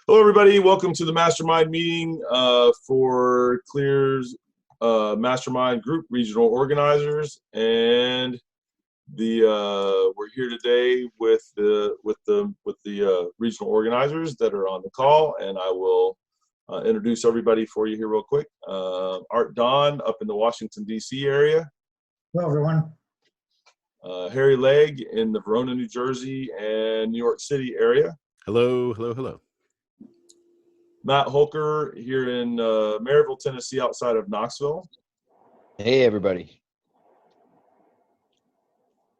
Hello, everybody. Welcome to the Mastermind meeting for Clear's Mastermind Group Regional Organizers, and we're here today with the regional organizers that are on the call, and I will introduce everybody for you here real quick. Art Don up in the Washington D.C. area. Hello, everyone. Harry Legg in the Verona, New Jersey, and New York City area. Hello, hello, hello. Matt Holker here in Maryville, Tennessee, outside of Knoxville. Hey, everybody.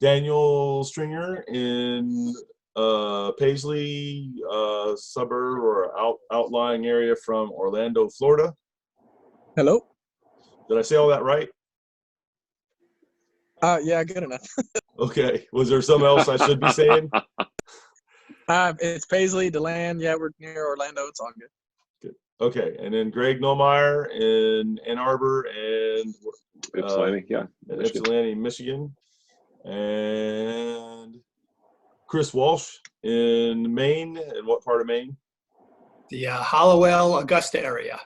Daniel Stringer in Paisley, suburb or outlying area from Orlando, Florida. Hello. Did I say all that right? Yeah, good enough. Okay. Was there something else I should be saying? It's Paisley, DeLand. Yeah, we're near Orlando. It's all good. Okay, and then Greg Nommeyer in Ann Arbor and Ypsilanti, Michigan, and Chris Walsh in Maine. In what part of Maine? The Hollowell, Augusta area.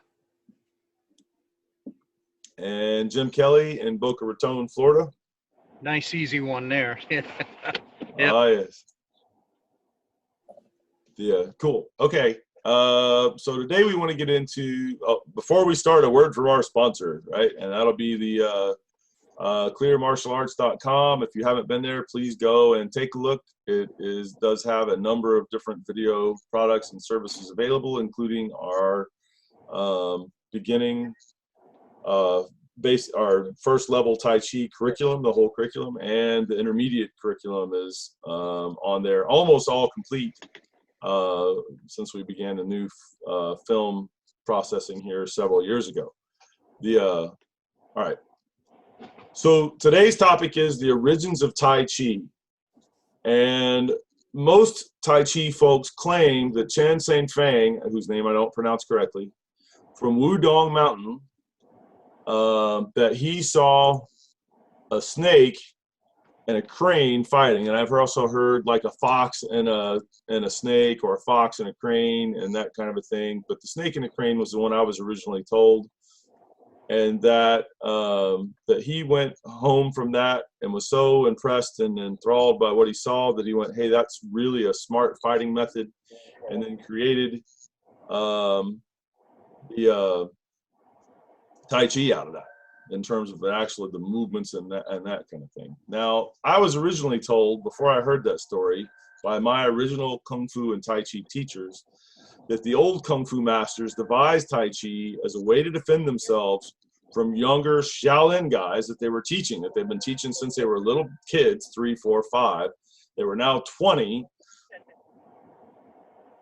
And Jim Kelly in Boca Raton, Florida. Nice, easy one there. Yep. Ah, yes. Yeah, cool. Okay. So today we want to get into, before we start, a word from our sponsor, right? And that'll be the clearmartialarts.com. If you haven't been there, please go and take a look. It does have a number of different video products and services available, including our beginning, our first level Tai Chi curriculum, the whole curriculum, and the intermediate curriculum is on there, almost all complete. Since we began the new film processing here several years ago. All right. So today's topic is the origins of Tai Chi. And most Tai Chi folks claim that Chen Saint Fang, whose name I don't pronounce correctly, from Wudang Mountain, that he saw a snake and a crane fighting, and I've also heard like a fox and a snake, or a fox and a crane, and that kind of a thing. But the snake and the crane was the one I was originally told, and that that he went home from that and was so impressed and enthralled by what he saw that he went, "Hey, that's really a smart fighting method," and then created the Tai Chi out of that, in terms of the movements and that kind of thing. Now, I was originally told, before I heard that story, by my original Kung Fu and Tai Chi teachers, that the old Kung Fu masters devised Tai Chi as a way to defend themselves from younger Shaolin guys that they were teaching, that they've been teaching since they were little kids, 3, 4, 5. They were now 20,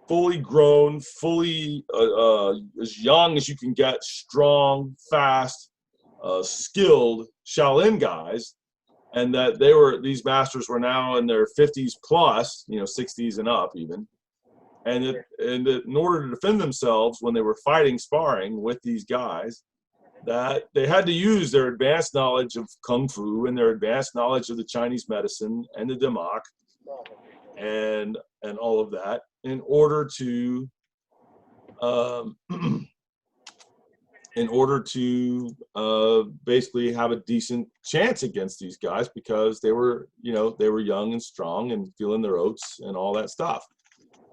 fully grown, fully as young as you can get, strong, fast, skilled Shaolin guys, and that these masters were now in their 50s plus, 60s and up even, and that in order to defend themselves when they were sparring with these guys, that they had to use their advanced knowledge of Kung Fu and their advanced knowledge of the Chinese medicine and the Damak and all of that in order to basically have a decent chance against these guys, because they were young and strong and feeling their oats and all that stuff.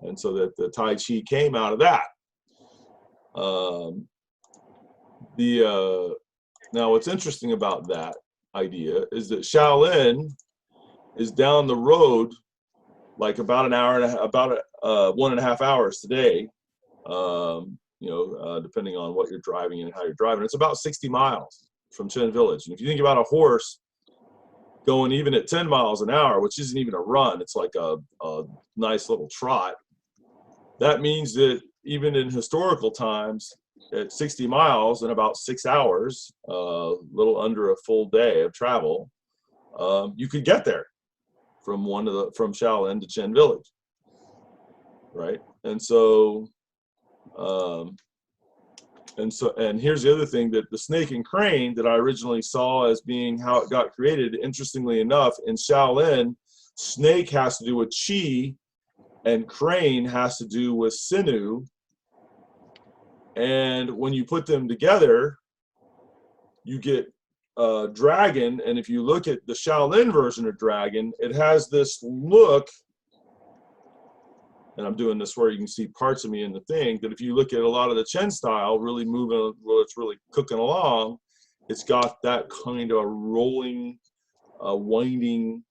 And so that the Tai Chi came out of that. Now what's interesting about that idea is that Shaolin is down the road, like about an hour and about 1.5 hours today. Depending on what you're driving and how you're driving. It's about 60 miles from Chen Village. And if you think about a horse going even at 10 miles an hour, which isn't even a run, it's like a nice little trot. That means that even in historical times, at 60 miles in about 6 hours, a little under a full day of travel, you could get there from Shaolin to Chen Village, right? And here's the other thing, that the snake and crane that I originally saw as being how it got created, interestingly enough, in Shaolin, snake has to do with chi and crane has to do with sinew And when you put them together, you get dragon. And if you look at the Shaolin version of dragon, it has this look, and I'm doing this where you can see parts of me in the thing, that if you look at a lot of the Chen style, really moving, well, it's really cooking along, it's got that kind of rolling, winding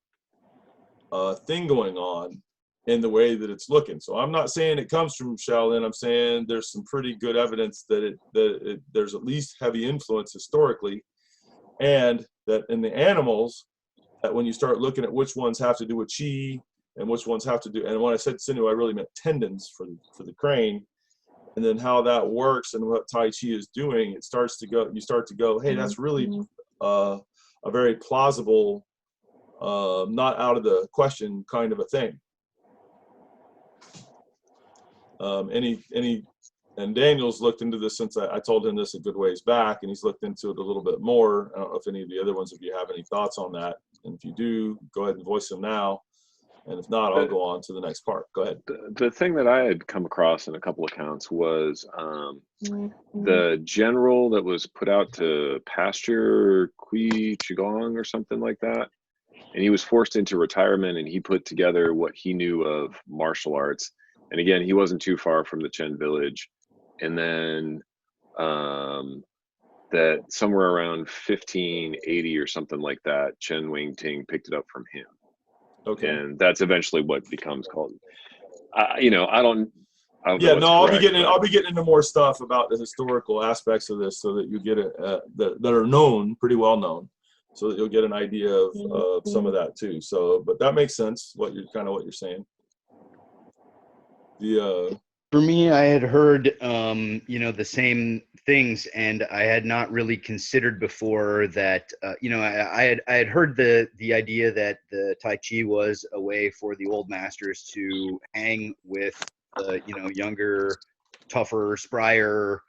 thing going on in the way that it's looking. So I'm not saying it comes from Shaolin. I'm saying there's some pretty good evidence that there's at least heavy influence historically, and that in the animals, that when you start looking at which ones have to do with chi and which ones have to do, and when I said sinew, I really meant tendons for the crane, and then how that works and what Tai Chi is doing, it starts to go, you start to go, hey, that's really a very plausible, not out of the question kind of a thing. And Daniel's looked into this since I told him this a good ways back, and he's looked into it a little bit more. I don't know if any of the other ones of you have any thoughts on that, and if you do, go ahead and voice them now, and if not, I'll go on to the next part. Go ahead. The thing that I had come across in a couple accounts was the general that was put out to pasture Kui Qigong or something like that, and he was forced into retirement, and he put together what he knew of martial arts. And again, he wasn't too far from the Chen village. And then that somewhere around 1580 or something like that, Chen Wing-ting picked it up from him. Okay. And that's eventually what becomes called. You know, I don't yeah, know no, I'll be getting into more stuff about the historical aspects of this, so that you get it that are known, pretty well known, so that you'll get an idea of some of that too. So, but that makes sense. What you're saying. For me, I had heard, you know, the same things, and I had not really considered before that, you know, I had heard the idea that the Tai Chi was a way for the old masters to hang with the, you know, younger, tougher, sprier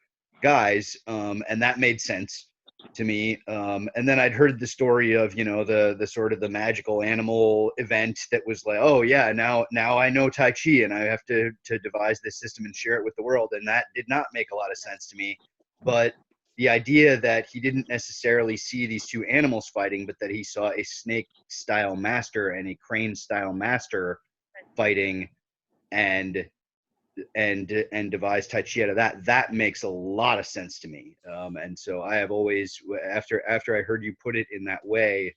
guys, and that made sense to me. And then I'd heard the story of, you know, the sort of the magical animal event that was like, oh yeah, now I know Tai Chi and I have to devise this system and share it with the world. And that did not make a lot of sense to me. But the idea that he didn't necessarily see these two animals fighting, but that he saw a snake style master and a crane style master fighting and devise Tai Chi out of that makes a lot of sense to me. And so I have always, after I heard you put it in that way,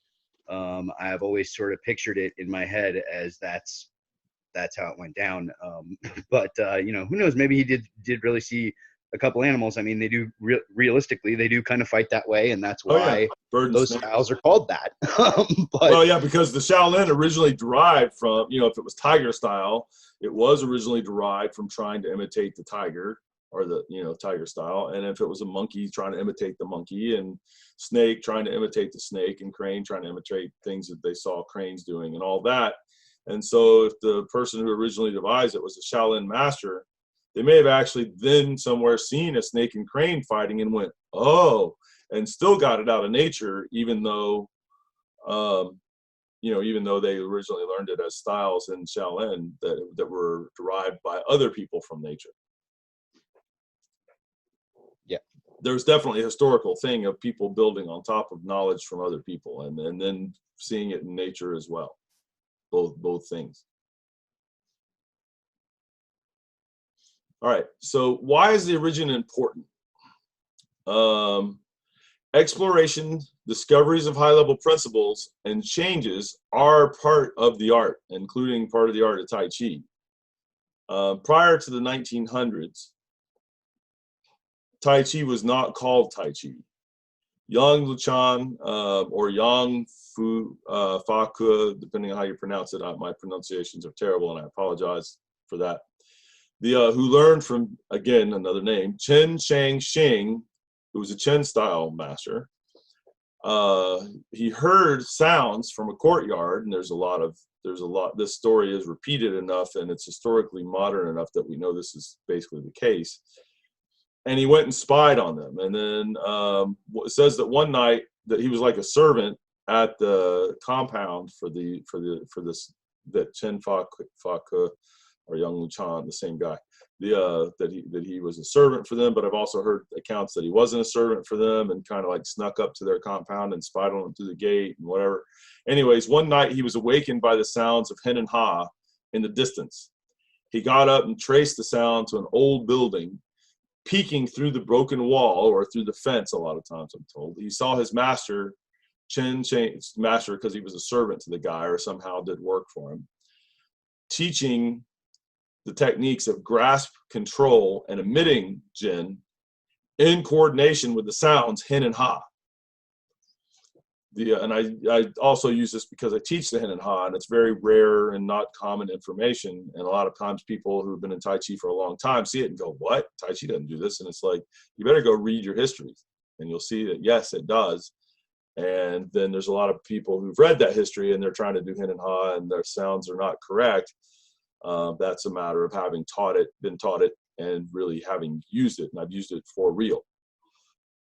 I have always sort of pictured it in my head as that's how it went down. But you know, who knows, maybe he did really see a couple animals. I mean, they do realistically, they do kind of fight that way, and that's why those styles are called that. But, well, yeah, because the Shaolin originally derived from, you know, if it was tiger style, it was originally derived from trying to imitate the tiger, or the, you know, tiger style. And if it was a monkey, trying to imitate the monkey, and snake trying to imitate the snake, and crane trying to imitate things that they saw cranes doing and all that. And so if the person who originally devised it was a Shaolin master, they may have actually then somewhere seen a snake and crane fighting and went, oh, and still got it out of nature, even though, you know, even though they originally learned it as styles in Shaolin that were derived by other people from nature. Yeah, there's definitely a historical thing of people building on top of knowledge from other people, and then seeing it in nature as well. Both things. All right, so why is the origin important? Exploration, discoveries of high-level principles, and changes are part of the art, including part of the art of Tai Chi. Prior to the 1900s, Tai Chi was not called Tai Chi. Yang Luchan, or Yang Fa-Ke, depending on how you pronounce it. My pronunciations are terrible, and I apologize for that. Who learned from, again, another name, Chen Shang Xing, who was a Chen style master. He heard sounds from a courtyard, and there's a lot, this story is repeated enough, and it's historically modern enough that we know this is basically the case. And he went and spied on them. And then it says that one night that he was like a servant at the compound for this, that Chen Fa-Ke or Yang Luchan, the same guy. That he was a servant for them, but I've also heard accounts that he wasn't a servant for them and kind of like snuck up to their compound and spied on them through the gate and whatever. Anyways, one night he was awakened by the sounds of hen and ha in the distance. He got up and traced the sound to an old building, peeking through the broken wall or through the fence. A lot of times, I'm told, he saw his master, master, because he was a servant to the guy or somehow did work for him, teaching the techniques of grasp, control, and emitting Jin in coordination with the sounds hen and ha. And I also use this because I teach the hen and ha, and it's very rare and not common information. And a lot of times people who have been in Tai Chi for a long time see it and go, what? Tai Chi doesn't do this. And it's like, you better go read your history and you'll see that, yes, it does. And then there's a lot of people who've read that history and they're trying to do hen and ha and their sounds are not correct. That's a matter of having been taught it, and really having used it. And I've used it for real.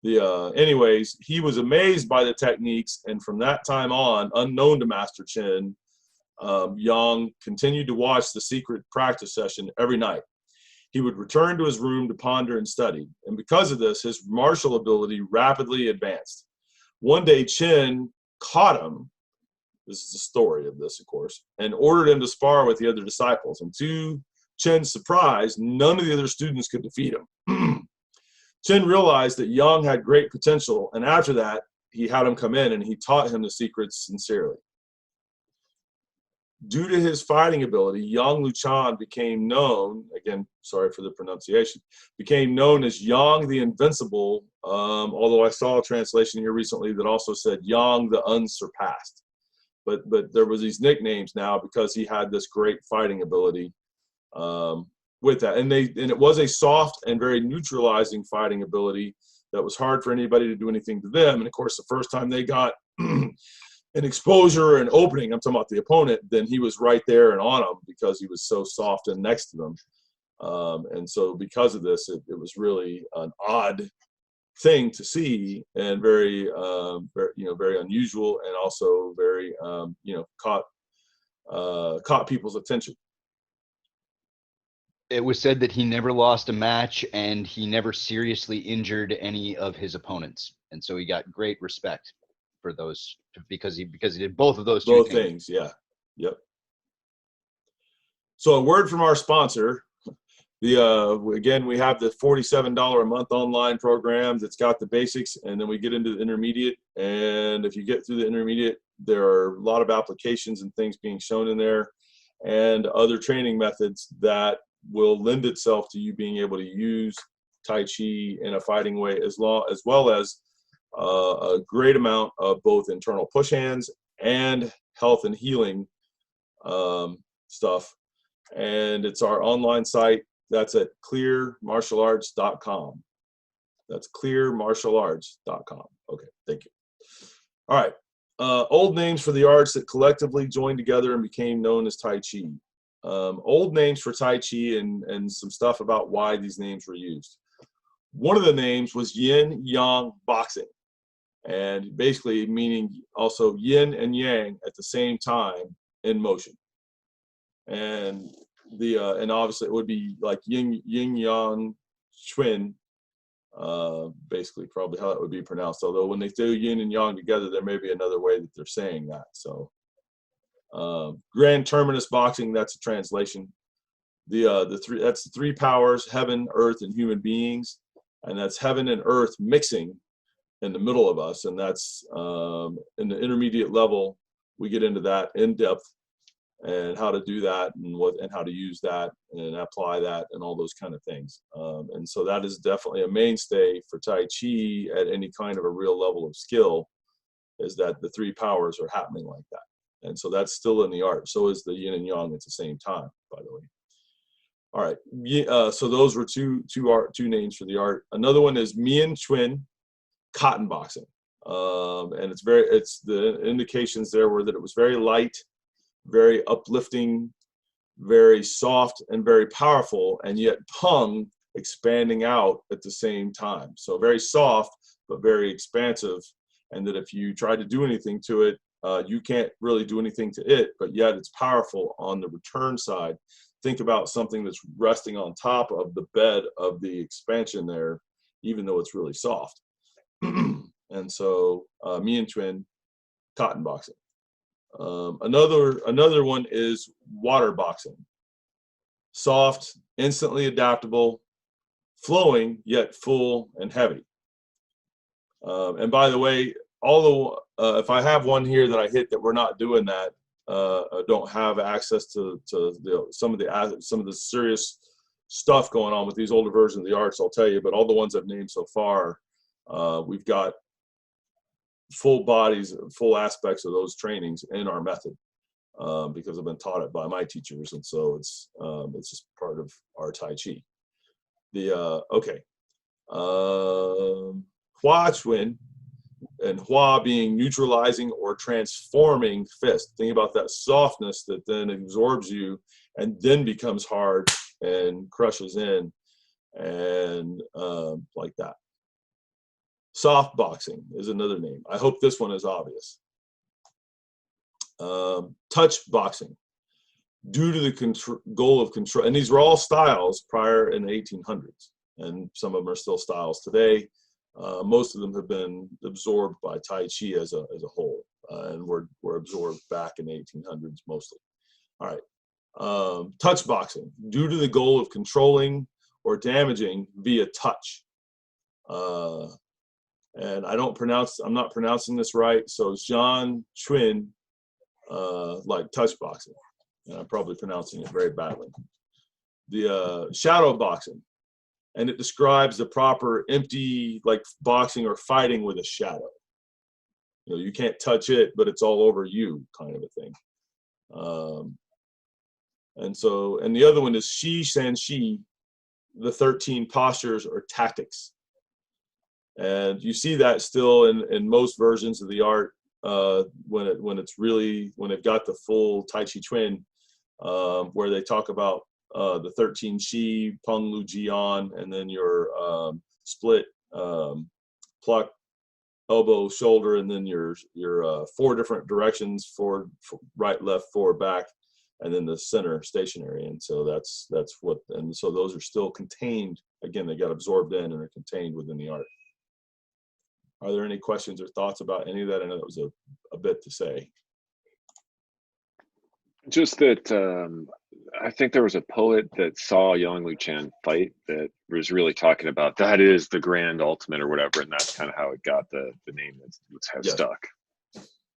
Anyways, he was amazed by the techniques, and from that time on, unknown to Master Chin, Yang continued to watch the secret practice session every night. He would return to his room to ponder and study, and because of this, his martial ability rapidly advanced. One day, Chin caught him. This is the story of this, of course, and ordered him to spar with the other disciples. And to Chin's surprise, none of the other students could defeat him. Chin realized that Yang had great potential, and after that, he had him come in and he taught him the secrets sincerely. Due to his fighting ability, Yang Luchan became known, again, sorry for the pronunciation, became known as Yang the Invincible, although I saw a translation here recently that also said Yang the Unsurpassed. But there was these nicknames now because he had this great fighting ability with that. And it was a soft and very neutralizing fighting ability that was hard for anybody to do anything to them. And of course, the first time they got an exposure and opening, I'm talking about the opponent, then he was right there and on them because he was so soft and next to them. And so because of this, it was really an odd thing to see, and very unusual, and also very caught people's attention. It was said that he never lost a match and he never seriously injured any of his opponents, and so he got great respect for those because he did both of those two things. Yeah, yep. So a word from our sponsor. Again, we have the $47 a month online program that's got the basics, and then we get into the intermediate. And if you get through the intermediate, there are a lot of applications and things being shown in there, and other training methods that will lend itself to you being able to use Tai Chi in a fighting way, as well as a great amount of both internal push hands and health and healing stuff. And it's our online site. That's at clearmartialarts.com. That's clearmartialarts.com. Okay, thank you. All right. Old names for the arts that collectively joined together and became known as Tai Chi. Old names for Tai Chi and some stuff about why these names were used. One of the names was Yin Yang Boxing, and basically meaning also yin and yang at the same time in motion. And and obviously it would be like yin yang chuan, basically probably how it would be pronounced. Although when they do yin and yang together, there may be another way that they're saying that. So grand terminus boxing, that's a translation. That's the three powers: heaven, earth, and human beings, and that's heaven and earth mixing in the middle of us. And that's in the intermediate level, we get into that in depth, and how to do that, and how to use that and apply that, and all those kind of things. And so that is definitely a mainstay for Tai Chi at any kind of a real level of skill, is that the three powers are happening like that. And so that's still in the art. So is the yin and yang at the same time, by the way. All right. So those were two names for the art. Another one is Mian Chuan cotton boxing. And it's the indications there were that it was very light, very uplifting, very soft, and very powerful, and yet pung expanding out at the same time. So very soft, but very expansive, and that if you try to do anything to it, you can't really do anything to it, but yet it's powerful on the return side. think about something that's resting on top of the bed of the expansion there, even though it's really soft. And so Mian Chuan, cotton boxing. Another one is water boxing. Soft, instantly adaptable, flowing, yet full and heavy. And by the way, although if I have one here that I hit that we're not doing that, I don't have access to some of the serious stuff going on with these older versions of the arts, I'll tell you, but all the ones I've named so far, we've got full bodies, full aspects of those trainings in our method, because I've been taught it by my teachers, and so it's just part of our Tai Chi. Hua Chuan, and Hua being neutralizing or transforming fist. Think about that softness that then absorbs you and then becomes hard and crushes in, and like that. Soft boxing is another name. I hope this one is obvious. Touch boxing, due to the goal of control, and these were all styles prior in the 1800s, and some of them are still styles today. Most of them have been absorbed by Tai Chi as a whole, and were absorbed back in the 1800s mostly. All right, touch boxing, due to the goal of controlling or damaging via touch. And I'm not pronouncing this right, so Yang Luchan, like touch boxing, and I'm probably pronouncing it very badly. The shadow boxing, and it describes the proper empty, like boxing or fighting with a shadow. You know, you can't touch it, but it's all over you, kind of a thing. And the other one is Shi San Shi, the 13 postures or tactics. And you see that still in most versions of the art, when they've got the full Tai Chi Chuan, where they talk about the 13 Shi, Peng Lu Jian, and then your split pluck, elbow, shoulder, and then your 4 different directions: forward, right, left, forward, back, and then the center stationary. And so that's what, and so those are still contained. Again, they got absorbed in and are contained within the art. Are there any questions or thoughts about any of that? I know that was a bit to say. Just that I think there was a poet that saw Yang Luchan fight that was really talking about that is the grand ultimate or whatever, and that's kind of how it got the name that's stuck.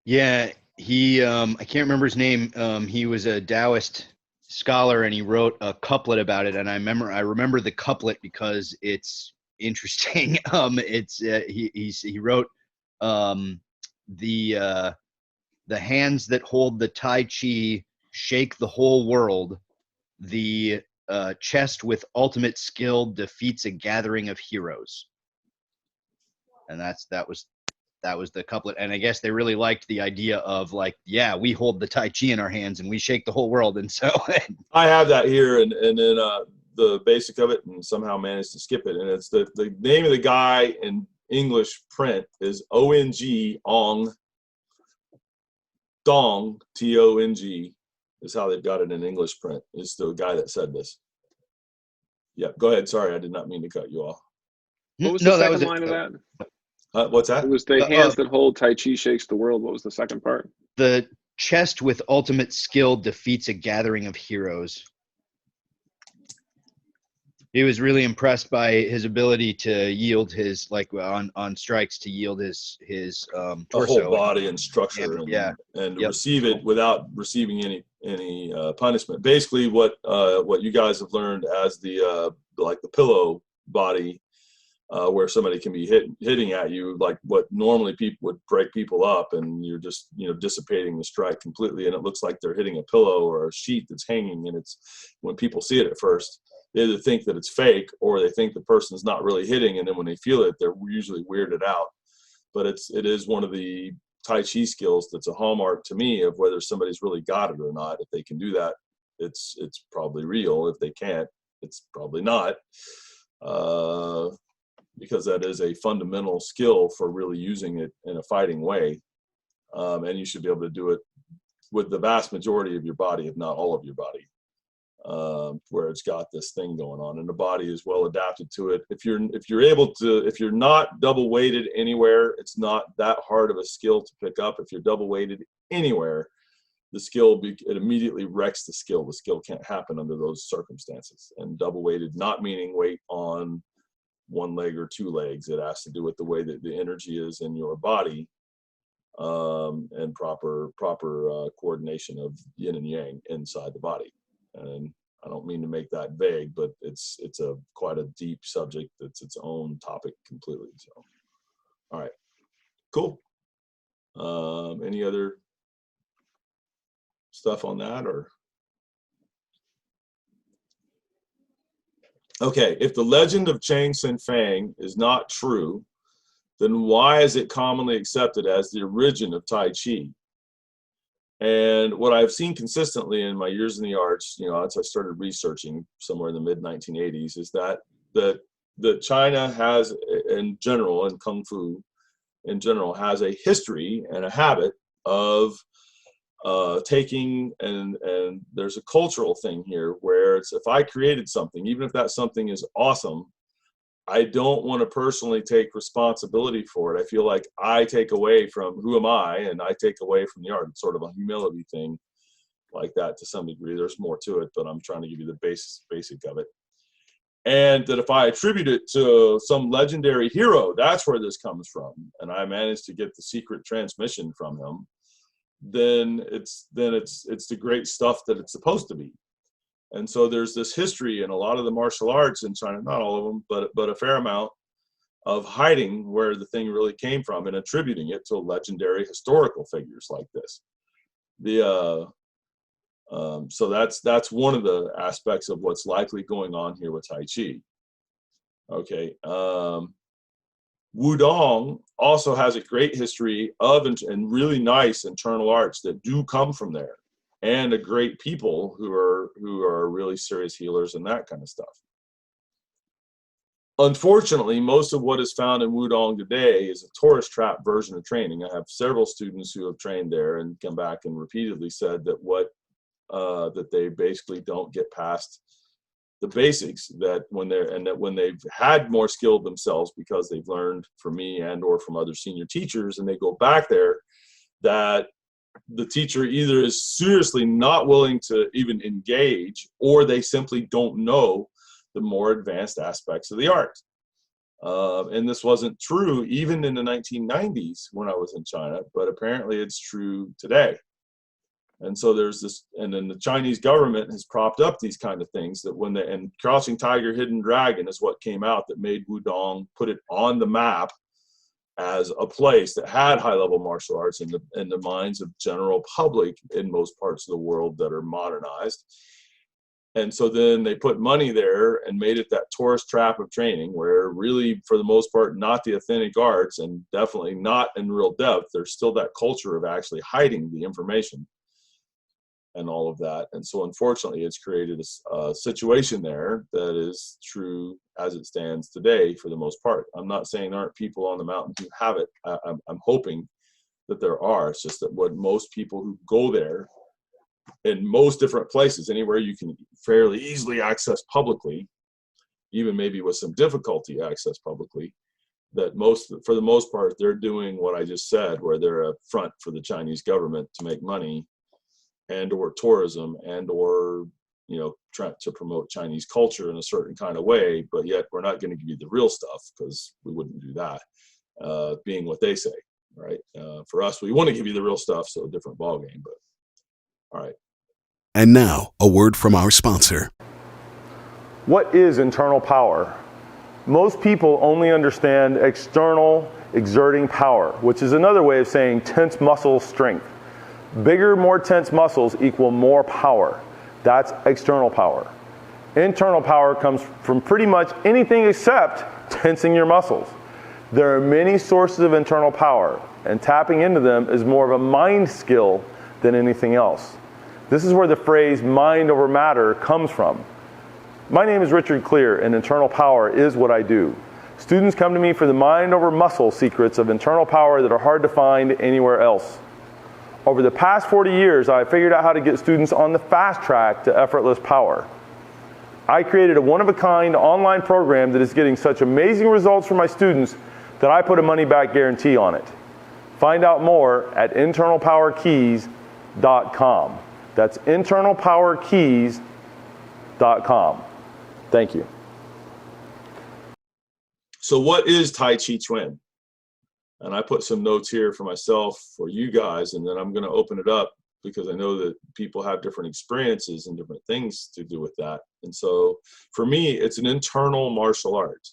Yeah, he I can't remember his name. He was a Taoist scholar, and he wrote a couplet about it, and I remember the couplet because it's interesting. He wrote the hands that hold the Tai Chi shake the whole world. The chest with ultimate skill defeats a gathering of heroes. And that was the couplet. And I guess they really liked the idea of, like, yeah, we hold the Tai Chi in our hands and we shake the whole world. And so I have that here, and then the basic of it, and somehow managed to skip it. And it's the name of the guy in English print is O-N-G, Ong Dong, T-O-N-G, is how they've got it in English print. Is the guy that said this. Yeah, go ahead. Sorry, I did not mean to cut you off. What was the second line of that? What's that? It was the hands that hold Tai Chi shakes the world. What was the second part? The chest with ultimate skill defeats a gathering of heroes. He was really impressed by his ability to yield his, like, on strikes, to yield his torso, whole body and structure, and receive it without receiving any punishment. Basically, what you guys have learned as the like the pillow body, where somebody can be hitting at you, like what normally people would break people up, and you're just dissipating the strike completely, and it looks like they're hitting a pillow or a sheet that's hanging. And it's, when people see it at first, they either think that it's fake or they think the person's not really hitting, and then when they feel it, they're usually weirded out. But it is one of the Tai Chi skills that's a hallmark to me of whether somebody's really got it or not. If they can do that, it's probably real. If they can't, it's probably not, because that is a fundamental skill for really using it in a fighting way, and you should be able to do it with the vast majority of your body, if not all of your body. where it's got this thing going on, and the body is well adapted to it. If you're not double weighted anywhere, it's not that hard of a skill to pick up. If you're double weighted anywhere, the skill, it immediately wrecks the skill. The skill can't happen under those circumstances. And double weighted, not meaning weight on one leg or two legs. It has to do with the way that the energy is in your body, and proper coordination of yin and yang inside the body. And I don't mean to make that vague, but it's quite a deep subject. It's its own topic completely. So, all right, cool. Any other stuff on that, or? Okay, if the legend of Chang Sin Fang is not true, then why is it commonly accepted as the origin of Tai Chi? And what I've seen consistently in my years in the arts, as I started researching somewhere in the mid-1980s, is that China has, in general, and Kung Fu in general, has a history and a habit of taking, and there's a cultural thing here where it's, if I created something, even if that something is awesome, I don't want to personally take responsibility for it. I feel like I take away from, who am I, and I take away from the art. It's sort of a humility thing like that to some degree. There's more to it, but I'm trying to give you the basic of it. And that if I attribute it to some legendary hero, that's where this comes from, and I managed to get the secret transmission from him, then it's the great stuff that it's supposed to be. And so there's this history in a lot of the martial arts in China, not all of them, but a fair amount, of hiding where the thing really came from and attributing it to legendary historical figures like this. So that's one of the aspects of what's likely going on here with Tai Chi. Okay. Wudang also has a great history of and really nice internal arts that do come from there, and a great people who are really serious healers and that kind of stuff. Unfortunately, most of what is found in Wudang today is a tourist trap version of training. I have several students who have trained there and come back and repeatedly said that that they basically don't get past the basics, that when they've had more skilled themselves because they've learned from me and or from other senior teachers, and they go back there, that the teacher either is seriously not willing to even engage, or they simply don't know the more advanced aspects of the art. And this wasn't true even in the 1990s when I was in China, but apparently it's true today. And so there's this, and then the Chinese government has propped up these kind of things, that and Crouching Tiger, Hidden Dragon is what came out that made Wudang, put it on the map as a place that had high-level martial arts in the minds of general public in most parts of the world that are modernized. And so then they put money there and made it that tourist trap of training, where really, for the most part, not the authentic arts, and definitely not in real depth. There's still that culture of actually hiding the information and all of that. And so unfortunately, it's created a situation there that is true as it stands today for the most part. I'm not saying there aren't people on the mountain who have it. I'm hoping that there are. It's just that what most people who go there, in most different places, anywhere you can fairly easily access publicly, even maybe with some difficulty access publicly, that for the most part, they're doing what I just said, where they're a front for the Chinese government to make money, and or tourism, and or try to promote Chinese culture in a certain kind of way, but yet we're not going to give you the real stuff, because we wouldn't do that, being what they say, right? For us, we want to give you the real stuff, so a different ballgame, but all right. And now, a word from our sponsor. What is internal power? Most people only understand external exerting power, which is another way of saying tense muscle strength. Bigger, more tense muscles equal more power. That's external power. Internal power comes from pretty much anything except tensing your muscles. There are many sources of internal power, and tapping into them is more of a mind skill than anything else. This is where the phrase mind over matter comes from. My name is Richard Clear, and internal power is what I do. Students come to me for the mind over muscle secrets of internal power that are hard to find anywhere else. Over the past 40 years, I figured out how to get students on the fast track to effortless power. I created a one-of-a-kind online program that is getting such amazing results for my students that I put a money-back guarantee on it. Find out more at internalpowerkeys.com. That's internalpowerkeys.com. Thank you. So what is Tai Chi Chuan? And I put some notes here for myself, for you guys, and then I'm going to open it up because I know that people have different experiences and different things to do with that. And so for me, it's an internal martial art,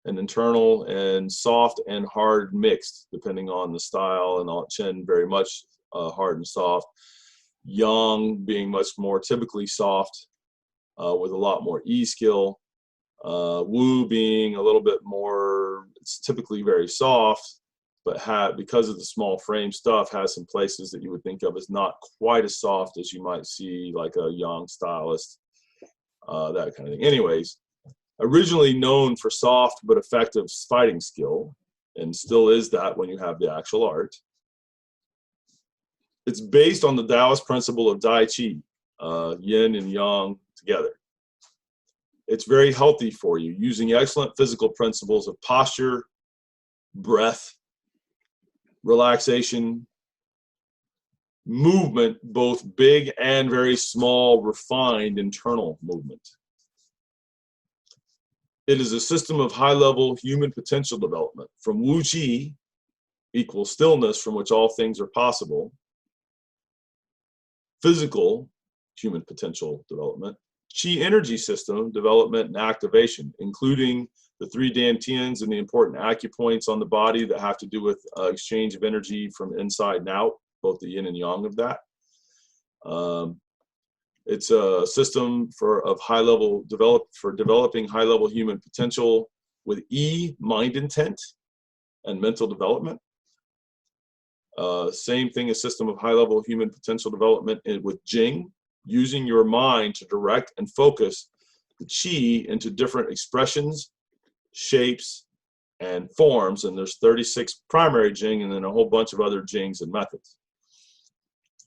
an internal and soft and hard mixed, depending on the style, and Chen very much hard and soft. Yang being much more typically soft with a lot more E skill. Wu being a little bit more, it's typically very soft, but because of the small frame stuff, has some places that you would think of as not quite as soft as you might see like a Yang stylist, that kind of thing. Anyways, originally known for soft but effective fighting skill, and still is that when you have the actual art. It's based on the Taoist principle of Tai Chi, yin and yang together. It's very healthy for you, using excellent physical principles of posture, breath, relaxation, movement, both big and very small, refined internal movement. It is a system of high-level human potential development, from Wu Qi, equals stillness from which all things are possible, physical human potential development, Qi energy system development and activation, including the 3 dantians and the important acupoints on the body that have to do with exchange of energy from inside and out, both the yin and yang of that. It's a system for developing high-level human potential with E, mind intent, and mental development. Same thing, a system of high-level human potential development with Jing, using your mind to direct and focus the Qi into different expressions, shapes, and forms. And there's 36 primary Jing and then a whole bunch of other Jings and methods.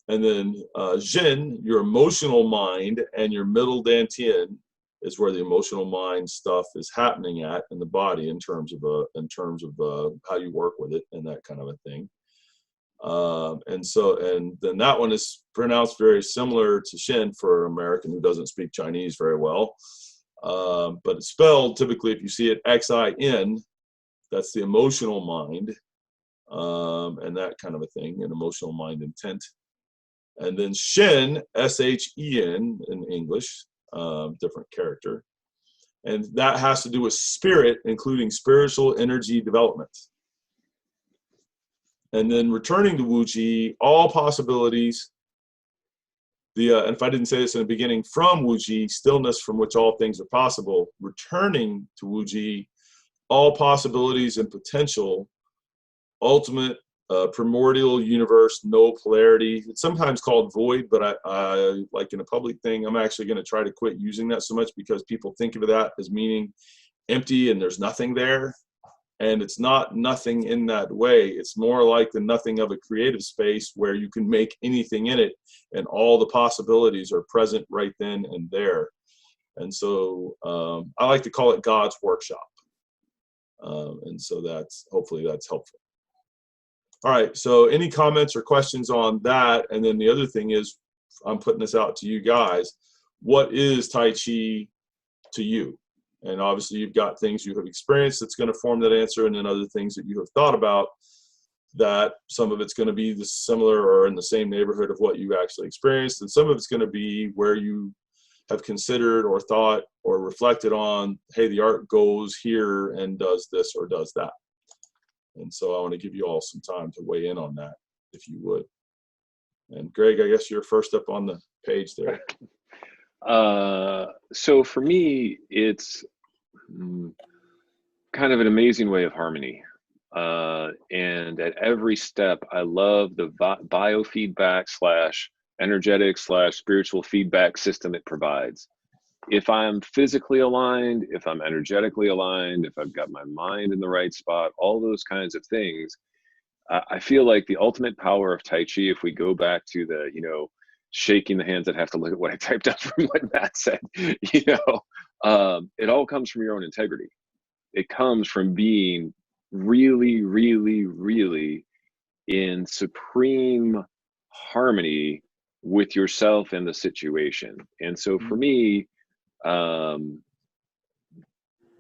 And then Zhen, your emotional mind, and your middle dantian is where the emotional mind stuff is happening at in the body in terms of how you work with it and that kind of a thing. And then that one is pronounced very similar to Shen for an American who doesn't speak Chinese very well. But it's spelled typically, if you see it Xin, that's the emotional mind, and that kind of a thing, an emotional mind intent. And then Shen, Shen in English, different character. And that has to do with spirit, including spiritual energy development. And then returning to Wu Ji, all possibilities. And if I didn't say this in the beginning, from Wu Ji, stillness from which all things are possible. Returning to Wu Ji, all possibilities and potential, ultimate primordial universe, no polarity. It's sometimes called void, but I like in a public thing, I'm actually going to try to quit using that so much because people think of that as meaning empty and there's nothing there. And it's not nothing in that way. It's more like the nothing of a creative space where you can make anything in it and all the possibilities are present right then and there. And so I like to call it God's workshop. And so hopefully that's helpful. All right, so any comments or questions on that? And then the other thing is, I'm putting this out to you guys. What is Tai Chi to you? And obviously you've got things you have experienced that's going to form that answer, and then other things that you have thought about that some of it's going to be similar or in the same neighborhood of what you actually experienced, and some of it's going to be where you have considered or thought or reflected on, hey, the art goes here and does this or does that. And so I want to give you all some time to weigh in on that, if you would. And Greg, I guess you're first up on the page there. So for me, it's kind of an amazing way of harmony. And at every step, I love the biofeedback / energetic / spiritual feedback system it provides. If I'm physically aligned, if I'm energetically aligned, if I've got my mind in the right spot, all those kinds of things, I feel like the ultimate power of Tai Chi, if we go back to the, shaking the hands that have to look at what I typed up from what Matt said, it all comes from your own integrity. It comes from being really, really, really in supreme harmony with yourself and the situation. And so for me,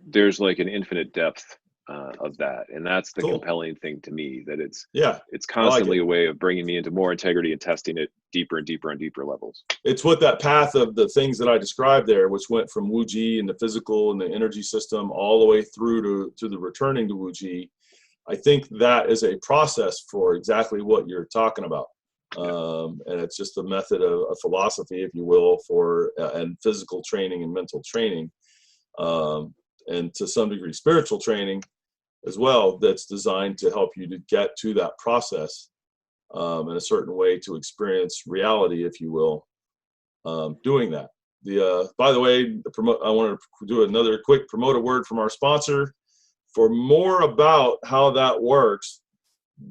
there's like an infinite depth of that, and that's the compelling thing to me, that it's constantly a way of bringing me into more integrity and testing it deeper and deeper and deeper levels. It's what that path of the things that I described there, which went from Wu Ji and the physical and the energy system all the way through to the returning to Wu Ji. I think that is a process for exactly what you're talking about. And it's just a method of a philosophy, if you will, for and physical training and mental training, and to some degree spiritual training as well, that's designed to help you to get to that process in a certain way to experience reality, if you will, doing that. By the way, I want to do another quick promote a word from our sponsor. For more about how that works,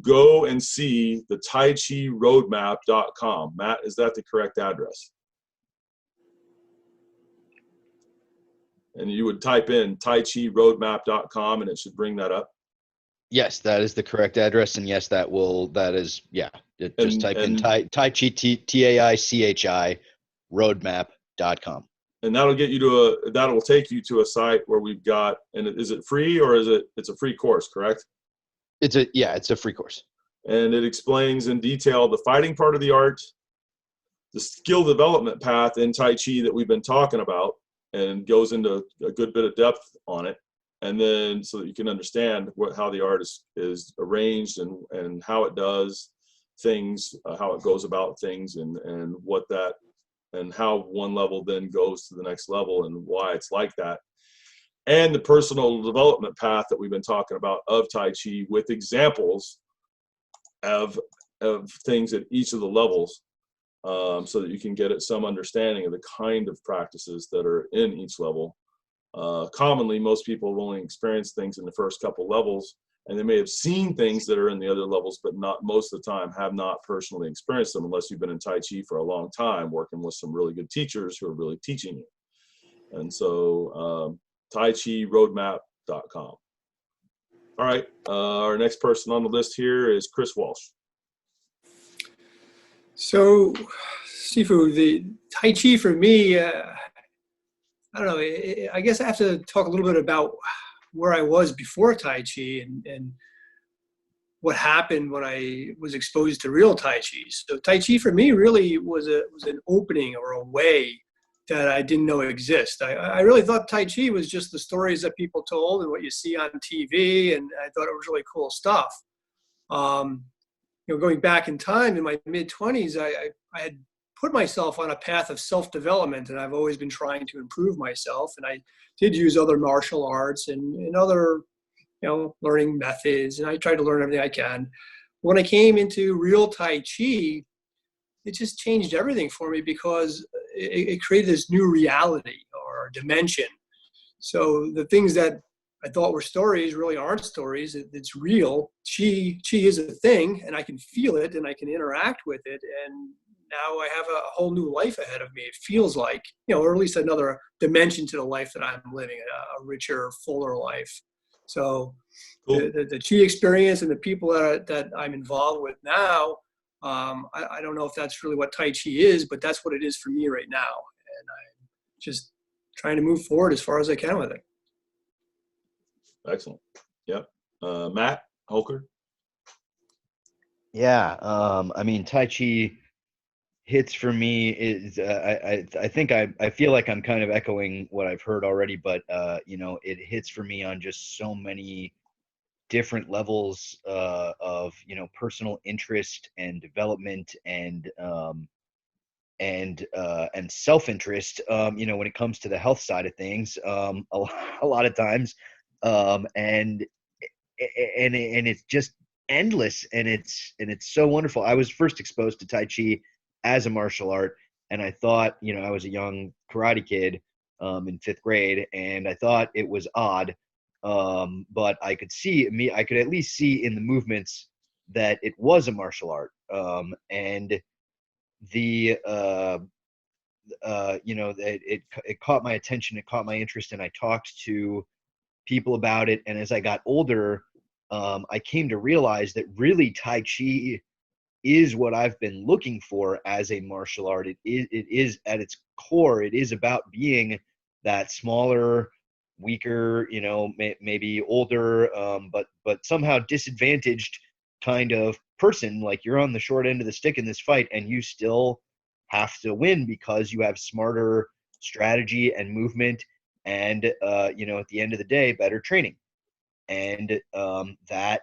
go and see the taichiroadmap.com. Matt, is that the correct address? And you would type in taichiroadmap.com and it should bring that up. Yes, that is the correct address. And yes, type in Tai Chi, TAICHI, roadmap.com. And that'll get you that'll take you to a site where we've got, and is it free or it's a free course, correct? It's a free course. And it explains in detail the fighting part of the art, the skill development path in Tai Chi that we've been talking about, and goes into a good bit of depth on it. And then so that you can understand how the art is arranged and how it does things, how it goes about things, and what that, and how one level then goes to the next level and why it's like that. And the personal development path that we've been talking about of Tai Chi, with examples of things at each of the levels, so that you can get at some understanding of the kind of practices that are in each level. Commonly, most people have only experienced things in the first couple levels, and they may have seen things that are in the other levels, but not most of the time have not personally experienced them, unless you've been in Tai Chi for a long time, working with some really good teachers who are really teaching you. And so taichiroadmap.com. All right, our next person on the list here is Chris Walsh. So, Sifu, the Tai Chi for me, I don't know, I guess I have to talk a little bit about where I was before Tai Chi and what happened when I was exposed to real Tai Chi. So Tai Chi for me really was an opening or a way that I didn't know exist. I really thought Tai Chi was just the stories that people told and what you see on TV, and I thought it was really cool stuff. Going back in time in my mid-20s, I had put myself on a path of self-development, and I've always been trying to improve myself. And I did use other martial arts and other, learning methods, and I tried to learn everything I can. When I came into real Tai Chi, it just changed everything for me, because it created this new reality or dimension. So the things that I thought were stories really aren't stories. It's real. Chi is a thing, and I can feel it and I can interact with it. And now I have a whole new life ahead of me. It feels like, or at least another dimension to the life that I'm living, a richer, fuller life. So cool. the Chi experience and the people that I'm involved with now, I don't know if that's really what Tai Chi is, but that's what it is for me right now. And I'm just trying to move forward as far as I can with it. Excellent. Yep. Matt Holker. Yeah. I mean, Tai Chi hits for me is, I think I feel like I'm kind of echoing what I've heard already, but, it hits for me on just so many different levels of, personal interest and development and self-interest, when it comes to the health side of things, a lot of times. And it's just endless, and it's so wonderful. I was first exposed to Tai Chi as a martial art, and I thought, I was a young karate kid in 5th grade, and I thought it was odd, but I could at least see in the movements that it was a martial art. And the you know, it caught my attention, it caught my interest, and I talked to people about it. And as I got older, I came to realize that really Tai Chi is what I've been looking for as a martial art. It is at its core, it is about being that smaller, weaker, you know, maybe older, but somehow disadvantaged kind of person. Like, you're on the short end of the stick in this fight, and you still have to win because you have smarter strategy and movement, and you know, at the end of the day, better training. And that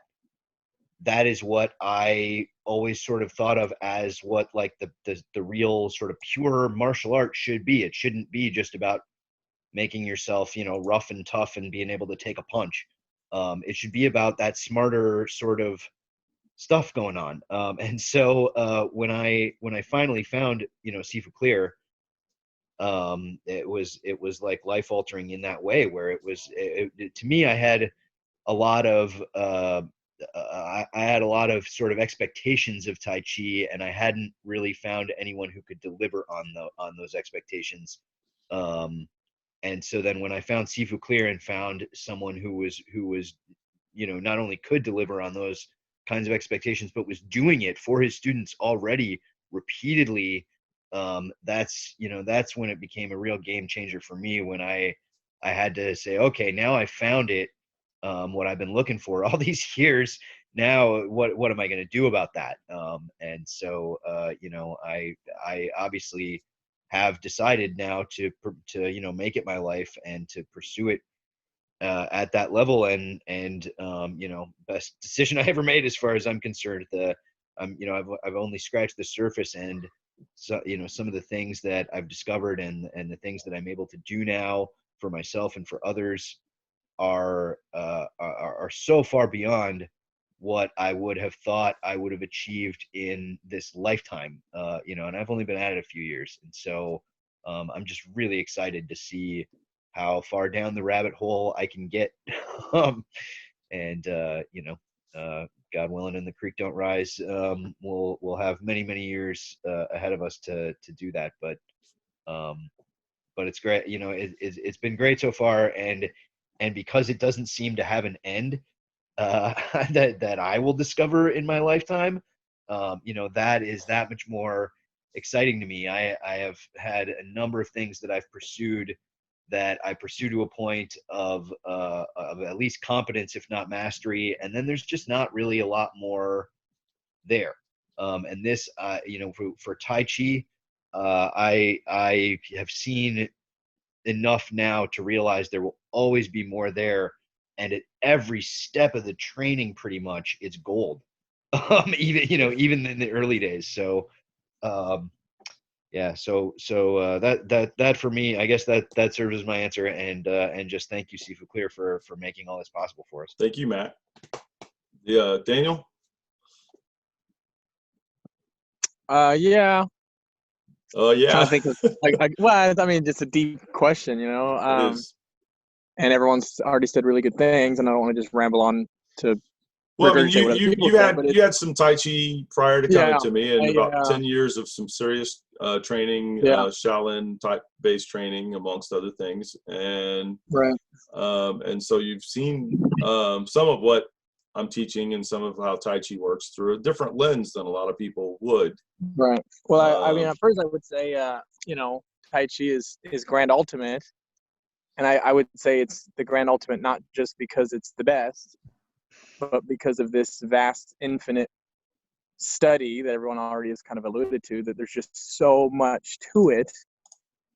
is what I always sort of thought of as what, like, the real sort of pure martial art should be. It shouldn't be just about making yourself, you know, rough and tough and being able to take a punch. It should be about that smarter sort of stuff going on. And so when I finally found, you know, Sifu Clear, it was like life altering in that way, where to me, I had a lot of I had a lot of sort of expectations of Tai Chi, and I hadn't really found anyone who could deliver on those expectations. And so then when I found Sifu Clear and found someone who was, you know, not only could deliver on those kinds of expectations, but was doing it for his students already repeatedly, that's when it became a real game changer for me, when I had to say, okay, now I found it, what I've been looking for all these years. Now, what am I going to do about that? And so, you know, I obviously have decided now to you know, make it my life and to pursue it at that level. And you know, best decision I ever made as far as I'm concerned. You know, I've only scratched the surface, and so, you know, some of the things that I've discovered and the things that I'm able to do now for myself and for others are so far beyond what I would have thought I would have achieved in this lifetime. You know, and I've only been at it a few years, and so I'm just really excited to see how far down the rabbit hole I can get. And you know, God willing, and the creek don't rise, we'll have many years ahead of us to do that. But it's great. You know, it's been great so far, and because it doesn't seem to have an end, that I will discover in my lifetime, you know, that is that much more exciting to me. I have had a number of things that I've pursued, that I pursue to a point of at least competence, if not mastery, and then there's just not really a lot more there. And this, you know, for Tai Chi, I have seen enough now to realize there will always be more there, and at every step of the training, pretty much, it's gold. Even, you know, even in the early days. So yeah, so that for me, I guess that serves as my answer. And just thank you, Sifu Clear, for making all this possible for us. Thank you, Matt. Yeah, Daniel. Yeah. Yeah. Trying to think of, well, I mean, just a deep question, you know. It is. And everyone's already said really good things, and I don't want to just ramble on to. Well, I mean, you had some Tai Chi prior to coming to me, and about 10 years of some serious training, Shaolin type based training, amongst other things, and and so you've seen some of what I'm teaching and some of how Tai Chi works through a different lens than a lot of people would. Right. Well, I mean, at first I would say, you know, Tai Chi is grand ultimate, and I would say it's the grand ultimate not just because it's the best, but because of this vast, infinite study that everyone already has kind of alluded to, that there's just so much to it.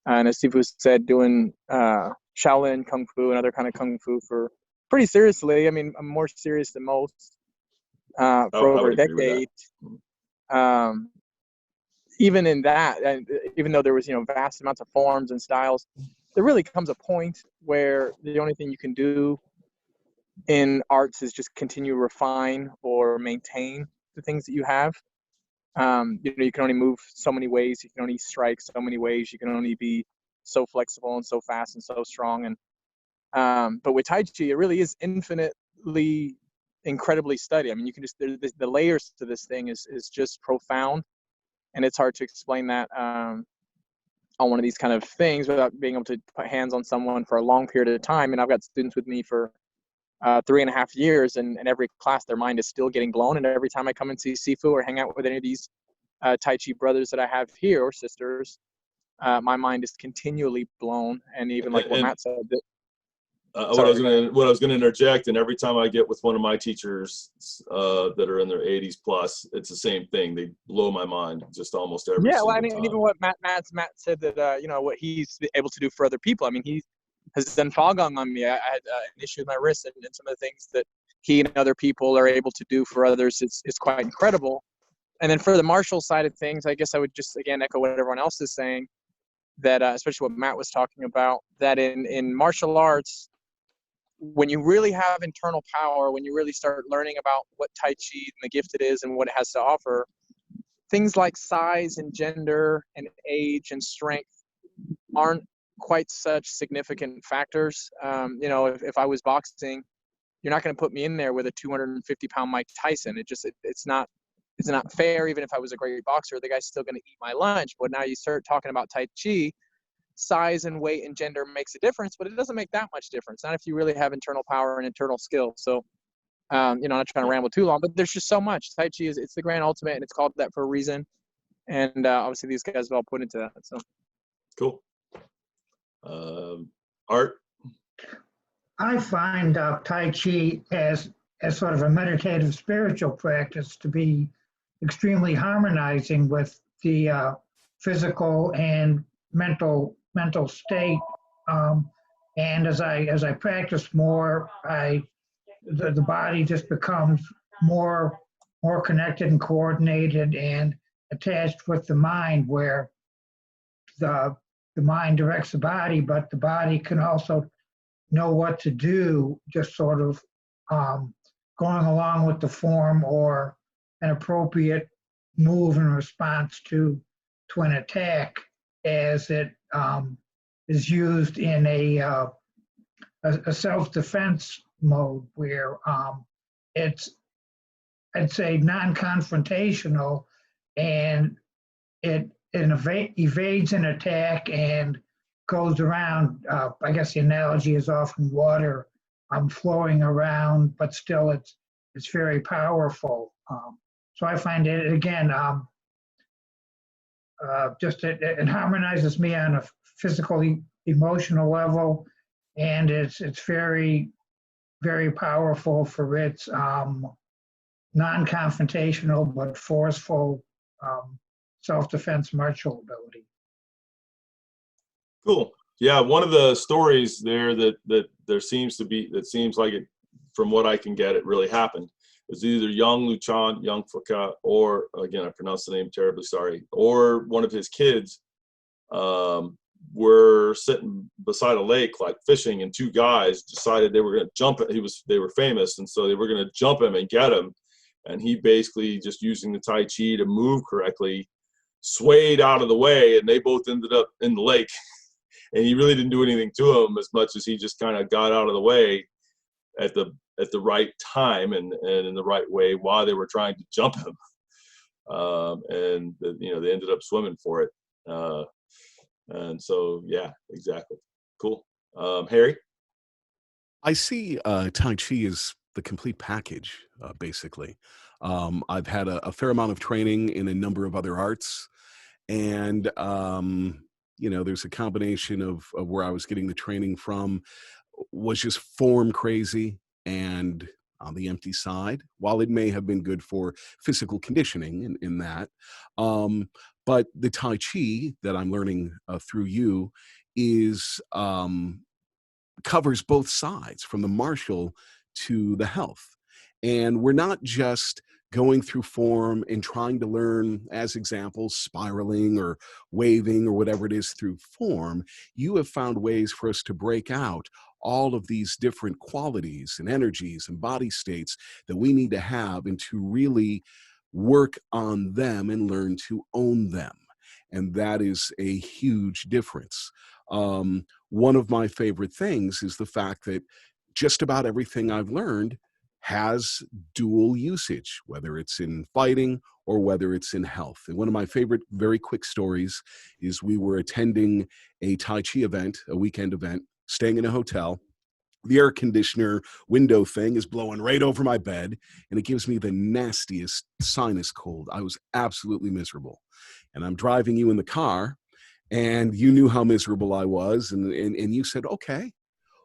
And as Sifu said, doing Shaolin Kung Fu and other kind of Kung Fu for pretty seriously. I mean, I'm more serious than most for over a decade. Even in that, and even though there was, you know, vast amounts of forms and styles, there really comes a point where the only thing you can do in arts is just continue to refine or maintain the things that you have. You know, you can only move so many ways, you can only strike so many ways, you can only be so flexible and so fast and so strong. And but with Tai Chi, it really is infinitely incredibly studied. I mean, you can just, the layers to this thing is just profound, and it's hard to explain that on one of these kind of things without being able to put hands on someone for a long period of time. And I've got students with me for 3.5 years, and every class their mind is still getting blown. And every time I come and see Sifu or hang out with any of these Tai Chi brothers that I have here, or sisters, my mind is continually blown. And even like what Matt said, what I was going to interject, and every time I get with one of my teachers that are in their 80s plus, it's the same thing. They blow my mind just almost every single time. And even what Matt said that what he's able to do for other people. I mean, he has done Falgong on me. I had an issue with my wrist, and some of the things that he and other people are able to do for others is quite incredible. And then for the martial side of things, I guess I would just again echo what everyone else is saying, that especially what Matt was talking about, that in martial arts, when you really have internal power, when you really start learning about what Tai Chi and the gift it is and what it has to offer, things like size and gender and age and strength aren't quite such significant factors. If I was boxing, you're not going to put me in there with a 250-pound Mike Tyson. It's not fair. Even if I was a great boxer, the guy's still going to eat my lunch. But now you start talking about Tai Chi, size and weight and gender makes a difference, but it doesn't make that much difference. Not if you really have internal power and internal skill. So, I'm not trying to ramble too long, but there's just so much. Tai Chi it's the grand ultimate, and it's called that for a reason. And obviously these guys have all put into that. So cool. Art? I find Tai Chi as sort of a meditative spiritual practice to be extremely harmonizing with the physical and mental state, and as I practice more, the body just becomes more connected and coordinated and attached with the mind, where the mind directs the body, but the body can also know what to do, just sort of going along with the form or an appropriate move in response to an attack, as it is used in a self-defense mode, where it's, I'd say, non-confrontational, and it evades an attack and goes around. I guess the analogy is often water flowing around, but still it's very powerful. So I find it, again, just it harmonizes me on a physical, emotional level, and it's very, very powerful for its non-confrontational but forceful self-defense martial ability. Cool. Yeah, one of the stories there that seems like it, from what I can get, it really happened, is either Yang Luchan, Yang Fuka, or, again, I pronounced the name terribly, sorry, or one of his kids were sitting beside a lake, like fishing, and two guys decided they were going to jump it. They were famous, and so they were going to jump him and get him. And he basically, just using the Tai Chi to move correctly, swayed out of the way, and they both ended up in the lake. And he really didn't do anything to them, as much as he just kind of got out of the way at the right time and in the right way while they were trying to jump him. They ended up swimming for it. And so, yeah, exactly. Cool. Harry? I see Tai Chi as the complete package, basically. I've had a fair amount of training in a number of other arts, and there's a combination of where I was getting the training from was just form crazy and on the empty side, while it may have been good for physical conditioning in that. But the Tai Chi that I'm learning through you is covers both sides, from the martial to the health. And we're not just going through form and trying to learn, as examples, spiraling or waving or whatever it is through form. You have found ways for us to break out all of these different qualities and energies and body states that we need to have, and to really work on them and learn to own them. And that is a huge difference. One of my favorite things is the fact that just about everything I've learned has dual usage, whether it's in fighting or whether it's in health. And one of my favorite very quick stories is we were attending a Tai Chi event, a weekend event, staying in a hotel. The air conditioner window thing is blowing right over my bed, and it gives me the nastiest sinus cold. I was absolutely miserable. And I'm driving you in the car, and you knew how miserable I was, and you said, okay,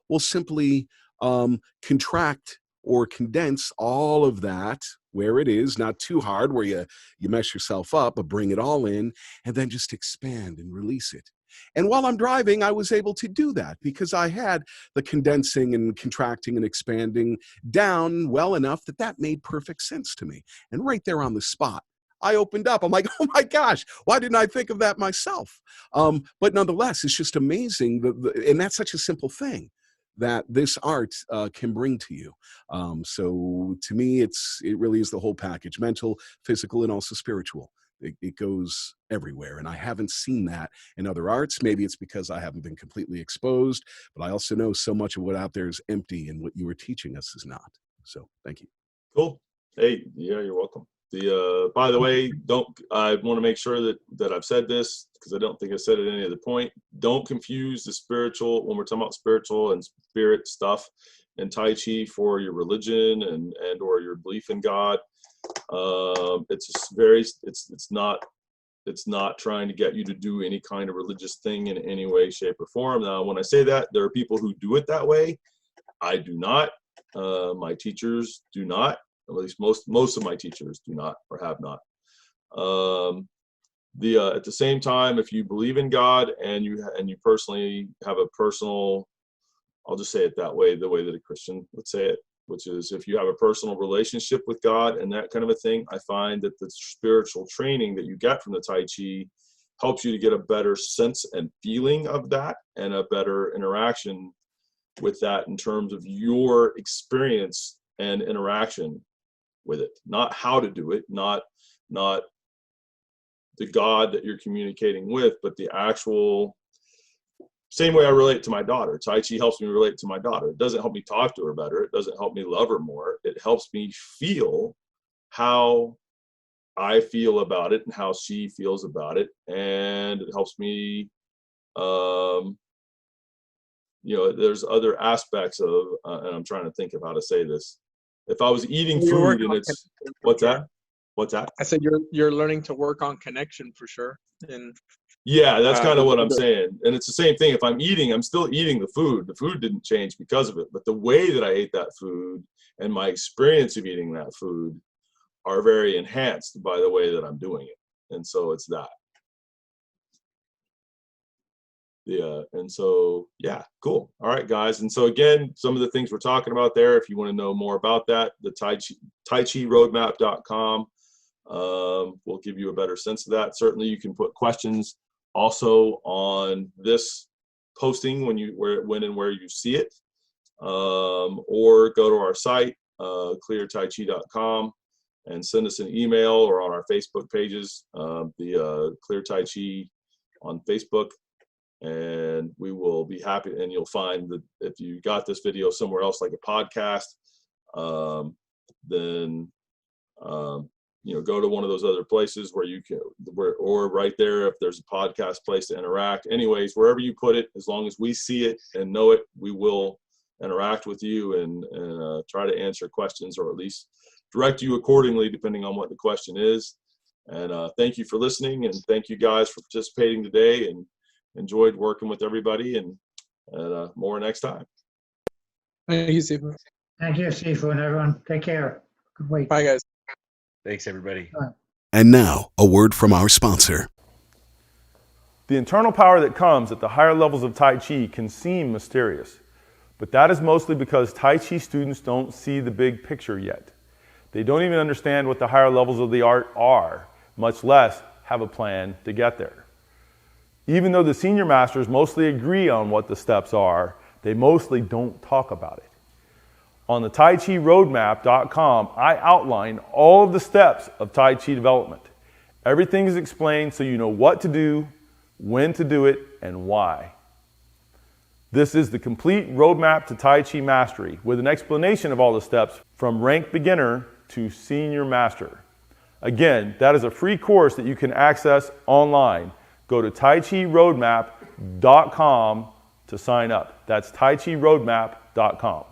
we'll simply contract or condense all of that where it is, not too hard, where you mess yourself up, but bring it all in, and then just expand and release it. And while I'm driving, I was able to do that because I had the condensing and contracting and expanding down well enough that made perfect sense to me. And right there on the spot, I opened up. I'm like, oh my gosh, why didn't I think of that myself? But nonetheless, it's just amazing. And that's such a simple thing that this art can bring to you. So to me, it really is the whole package: mental, physical, and also spiritual. It goes everywhere. And I haven't seen that in other arts. Maybe it's because I haven't been completely exposed, but I also know so much of what out there is empty, and what you were teaching us is not. So thank you. Cool. Hey, yeah, you're welcome. By the way, I want to make sure that I've said this, because I don't think I said it at any other point. Don't confuse the spiritual, when we're talking about spiritual and spirit stuff and Tai Chi, for your religion and or your belief in God. It's not trying to get you to do any kind of religious thing in any way, shape, or form. Now, when I say that, there are people who do it that way. I do not. My teachers do not. At least most of my teachers do not, or have not. At the same time, if you believe in God and you personally have a personal, I'll just say it that way, the way that a Christian would say it, which is, if you have a personal relationship with God and that kind of a thing, I find that the spiritual training that you get from the Tai Chi helps you to get a better sense and feeling of that, and a better interaction with that in terms of your experience and interaction with it. Not how to do it, not the God that you're communicating with, but the actual, same way I relate to my daughter. Tai Chi helps me relate to my daughter. It doesn't help me talk to her better. It doesn't help me love her more. It helps me feel how I feel about it and how she feels about it. And it helps me, there's other aspects of, and I'm trying to think of how to say this. If I was eating food and it's, what's that? I said you're learning to work on connection for sure. And yeah, that's kind of what I'm saying. And it's the same thing. If I'm eating, I'm still eating the food. The food didn't change because of it, but the way that I ate that food and my experience of eating that food are very enhanced by the way that I'm doing it. And so it's that. Yeah, and so, yeah, cool. All right, guys. And so again, some of the things we're talking about there, if you want to know more about that, the taichiroadmap.com will give you a better sense of that. Certainly you can put questions also on this posting when and where you see it, or go to our site, cleartaichi.com, and send us an email, or on our Facebook pages, the Clear Tai Chi on Facebook. And we will be happy, and you'll find that if you got this video somewhere else, like a podcast, then go to one of those other places where you can, or right there, if there's a podcast place to interact. Anyways, wherever you put it, as long as we see it and know it, we will interact with you and try to answer questions, or at least direct you accordingly, depending on what the question is. And thank you for listening, and thank you guys for participating today, and enjoyed working with everybody, and more next time. Thank you, Sifu. Thank you, Sifu, and everyone. Take care. Good week. Bye, guys. Thanks, everybody. And now, a word from our sponsor. The internal power that comes at the higher levels of Tai Chi can seem mysterious, but that is mostly because Tai Chi students don't see the big picture yet. They don't even understand what the higher levels of the art are, much less have a plan to get there. Even though the senior masters mostly agree on what the steps are, they mostly don't talk about it. On the taichiroadmap.com, I outline all of the steps of Tai Chi development. Everything is explained so you know what to do, when to do it, and why. This is the complete roadmap to Tai Chi mastery with an explanation of all the steps from rank beginner to senior master. Again, that is a free course that you can access online. Go to taichiroadmap.com to sign up. That's taichiroadmap.com.